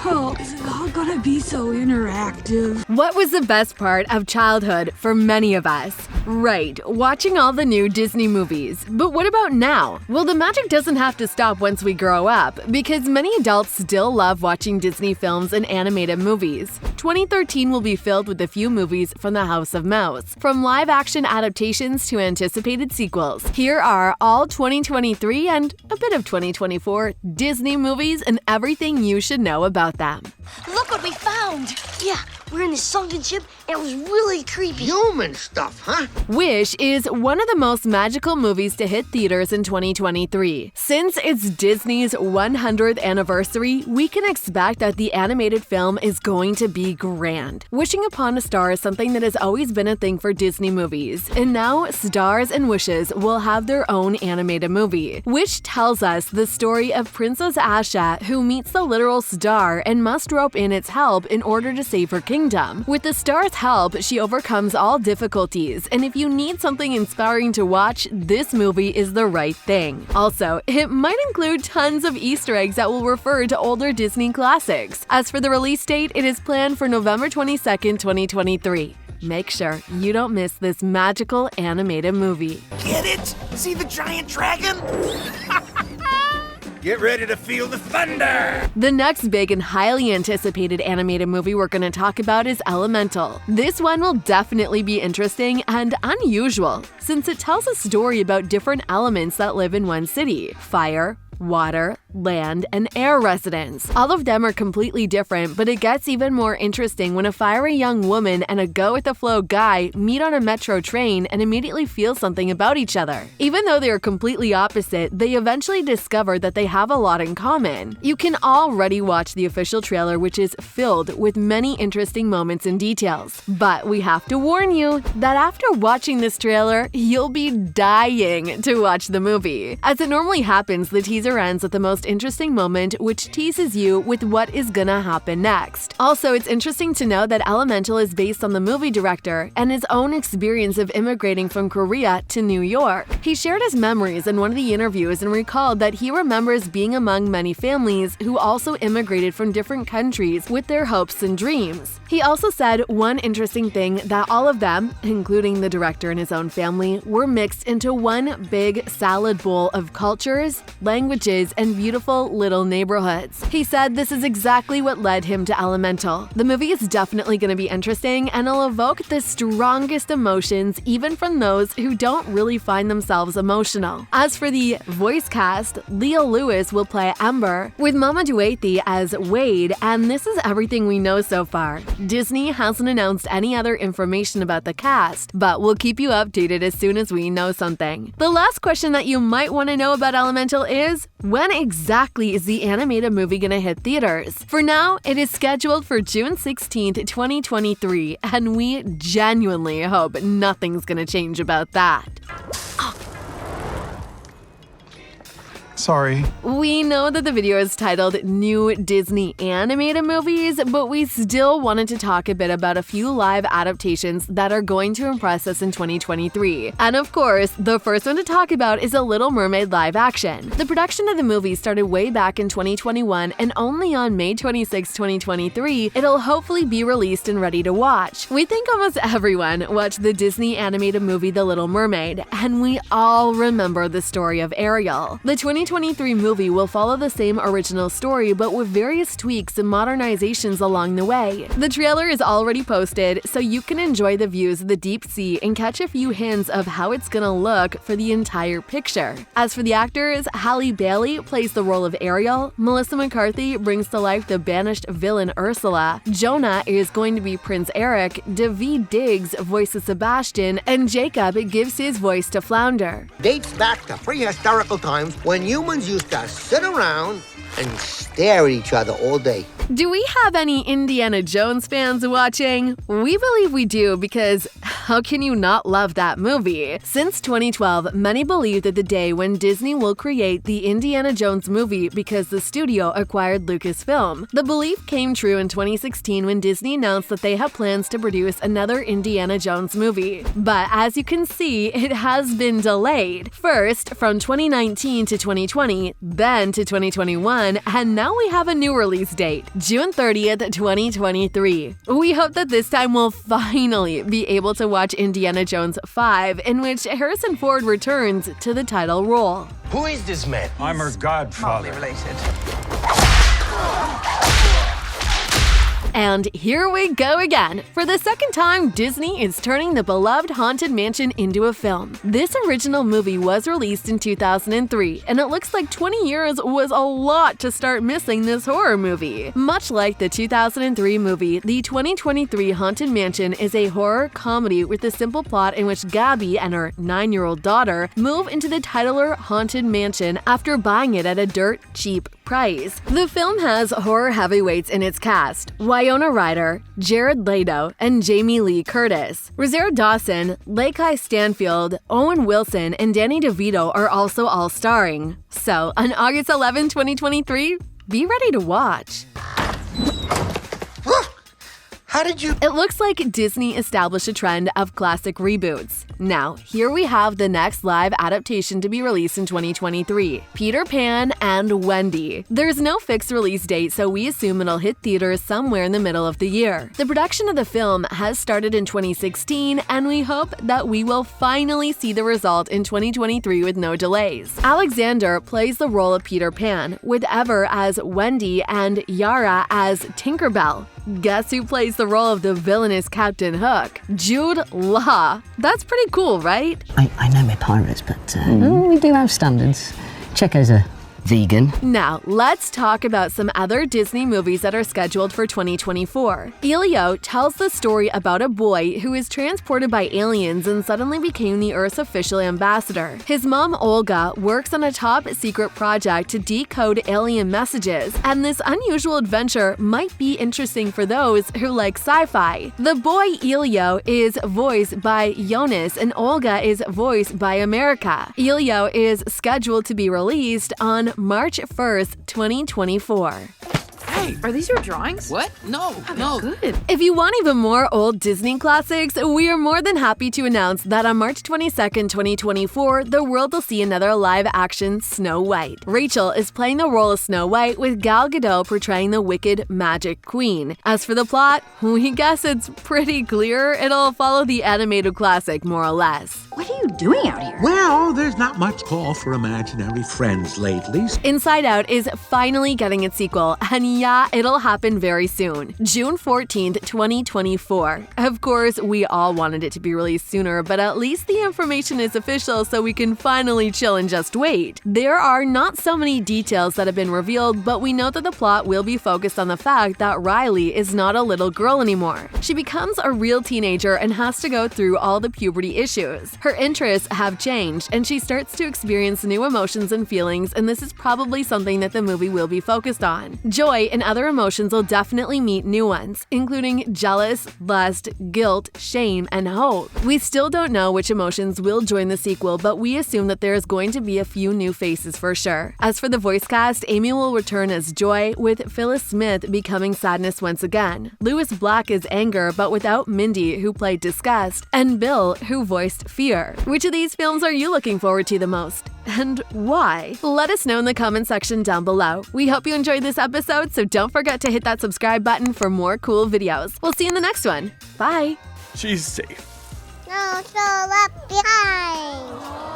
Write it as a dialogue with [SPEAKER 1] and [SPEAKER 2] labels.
[SPEAKER 1] Oh, is it all gonna be so interactive?
[SPEAKER 2] What was the best part of childhood for many of us? Right, watching all the new Disney movies. But what about now? Well, the magic doesn't have to stop once we grow up, because many adults still love watching Disney films and animated movies. 2013 will be filled with a few movies from the House of Mouse, from live-action adaptations to anticipated sequels. Here are all 2023 and a bit of 2024 Disney movies and everything you should know about them.
[SPEAKER 3] Look what we found! Yeah, we're in this sunken ship and it was really creepy.
[SPEAKER 4] Human stuff, huh?
[SPEAKER 2] Wish is one of the most magical movies to hit theaters in 2023. Since it's Disney's 100th anniversary, we can expect that the animated film is going to be grand. Wishing upon a star is something that has always been a thing for Disney movies, and now Stars and Wishes will have their own animated movie. Wish tells us the story of Princess Asha, who meets the literal star and must rope in its help in order to save her kingdom. With the star's help, she overcomes all difficulties, and if you need something inspiring to watch, this movie is the right thing. Also, it might include tons of Easter eggs that will refer to older Disney classics. As for the release date, it is planned for November 22nd, 2023. Make sure you don't miss this magical animated movie.
[SPEAKER 5] Get it? See the giant dragon? Get ready to feel the thunder!
[SPEAKER 2] The next big and highly anticipated animated movie we're going to talk about is Elemental. This one will definitely be interesting and unusual, since it tells a story about different elements that live in one city: fire, water, land, and air residents. All of them are completely different, but it gets even more interesting when a fiery young woman and a go-with-the-flow guy meet on a metro train and immediately feel something about each other. Even though they are completely opposite, they eventually discover that they have a lot in common. You can already watch the official trailer, which is filled with many interesting moments and details. But we have to warn you that after watching this trailer, you'll be dying to watch the movie. As it normally happens, the teaser ends with the most interesting moment, which teases you with what is gonna happen next. Also, it's interesting to know that Elemental is based on the movie director and his own experience of immigrating from Korea to New York. He shared his memories in one of the interviews and recalled that he remembers being among many families who also immigrated from different countries with their hopes and dreams. He also said one interesting thing, that all of them, including the director and his own family, were mixed into one big salad bowl of cultures, languages, and beautiful little neighborhoods. He said this is exactly what led him to Elemental. The movie is definitely going to be interesting and it'll evoke the strongest emotions even from those who don't really find themselves emotional. As for the voice cast, Leo Lewis will play Ember, with Mama Duethi as Wade, and this is everything we know so far. Disney hasn't announced any other information about the cast, but we'll keep you updated as soon as we know something. The last question that you might want to know about Elemental is, when exactly is the animated movie gonna hit theaters? For now, it is scheduled for June 16th, 2023, and we genuinely hope nothing's gonna change about that.
[SPEAKER 6] Sorry.
[SPEAKER 2] We know that the video is titled New Disney Animated Movies, but we still wanted to talk a bit about a few live adaptations that are going to impress us in 2023. And of course, the first one to talk about is a Little Mermaid live action. The production of the movie started way back in 2021, and only on May 26, 2023, it'll hopefully be released and ready to watch. We think almost everyone watched the Disney animated movie The Little Mermaid, and we all remember the story of Ariel. The 2023 movie will follow the same original story, but with various tweaks and modernizations along the way. The trailer is already posted, so you can enjoy the views of the deep sea and catch a few hints of how it's gonna look for the entire picture. As for the actors, Halle Bailey plays the role of Ariel, Melissa McCarthy brings to life the banished villain Ursula, Jonah is going to be Prince Eric, Daveed Diggs voices Sebastian, and Jacob gives his voice to Flounder.
[SPEAKER 4] Dates back to prehistorical times when humans used to sit around and stare at each other all day.
[SPEAKER 2] Do we have any Indiana Jones fans watching? We believe we do, because how can you not love that movie? Since 2012, many believe that the day when Disney will create the Indiana Jones movie because the studio acquired Lucasfilm. The belief came true in 2016 when Disney announced that they have plans to produce another Indiana Jones movie. But as you can see, it has been delayed. First, from 2019 to 2020, then to 2021, and now we have a new release date, June 30th, 2023. We hope that this time we'll finally be able to watch Indiana Jones 5, in which Harrison Ford returns to the title role.
[SPEAKER 5] Who is this man?
[SPEAKER 6] I'm her godfather.
[SPEAKER 2] And here we go again. For the second time, Disney is turning the beloved Haunted Mansion into a film. This original movie was released in 2003, and it looks like 20 years was a lot to start missing this horror movie. Much like the 2003 movie, the 2023 Haunted Mansion is a horror comedy with a simple plot in which Gabby and her 9-year-old daughter move into the titular Haunted Mansion after buying it at a dirt cheap price. The film has horror heavyweights in its cast: Winona Ryder, Jared Leto, and Jamie Lee Curtis. Rosario Dawson, Lakai Stanfield, Owen Wilson, and Danny DeVito are also all starring. So, on August 11, 2023, be ready to watch.
[SPEAKER 5] How did you...
[SPEAKER 2] It looks like Disney established a trend of classic reboots. Now, here we have the next live adaptation to be released in 2023, Peter Pan and Wendy. There's no fixed release date, so we assume it'll hit theaters somewhere in the middle of the year. The production of the film has started in 2016, and we hope that we will finally see the result in 2023 with no delays. Alexander plays the role of Peter Pan, with Ever as Wendy and Yara as Tinkerbell. Guess who plays the role of the villainous Captain Hook? Jude Law. That's pretty cool, right?
[SPEAKER 7] I know we're pirates, but we do have standards. Checo's a vegan.
[SPEAKER 2] Now, let's talk about some other Disney movies that are scheduled for 2024. Elio tells the story about a boy who is transported by aliens and suddenly became the Earth's official ambassador. His mom, Olga, works on a top-secret project to decode alien messages, and this unusual adventure might be interesting for those who like sci-fi. The boy, Elio, is voiced by Jonas, and Olga is voiced by America. Elio is scheduled to be released on March 1st, 2024.
[SPEAKER 8] Hey, are these your drawings?
[SPEAKER 6] What? No, no.
[SPEAKER 8] Good.
[SPEAKER 2] If you want even more old Disney classics, we are more than happy to announce that on March 22nd, 2024, the world will see another live-action Snow White. Rachel is playing the role of Snow White, with Gal Gadot portraying the wicked Magic Queen. As for the plot, we guess it's pretty clear. It'll follow the animated classic, more or less.
[SPEAKER 8] What are you doing out here?
[SPEAKER 9] Well, there's not much call for imaginary friends lately.
[SPEAKER 2] Inside Out is finally getting its sequel, and yeah, it'll happen very soon, June 14th, 2024. Of course, we all wanted it to be released sooner, but at least the information is official, so we can finally chill and just wait. There are not so many details that have been revealed, but we know that the plot will be focused on the fact that Riley is not a little girl anymore. She becomes a real teenager and has to go through all the puberty issues. Her interests have changed, and she starts to experience new emotions and feelings, and this is probably something that the movie will be focused on. Joy and other emotions will definitely meet new ones, including jealous, lust, guilt, shame, and hope. We still don't know which emotions will join the sequel, but we assume that there is going to be a few new faces for sure. As for the voice cast, Amy will return as Joy, with Phyllis Smith becoming Sadness once again. Lewis Black is Anger, but without Mindy, who played Disgust, and Bill, who voiced Fear. Which of these films are you looking forward to the most? And why? Let us know in the comment section down below. We hope you enjoyed this episode, so don't forget to hit that subscribe button for more cool videos. We'll see you in the next one. Bye!
[SPEAKER 6] She's safe.
[SPEAKER 3] No, so left behind.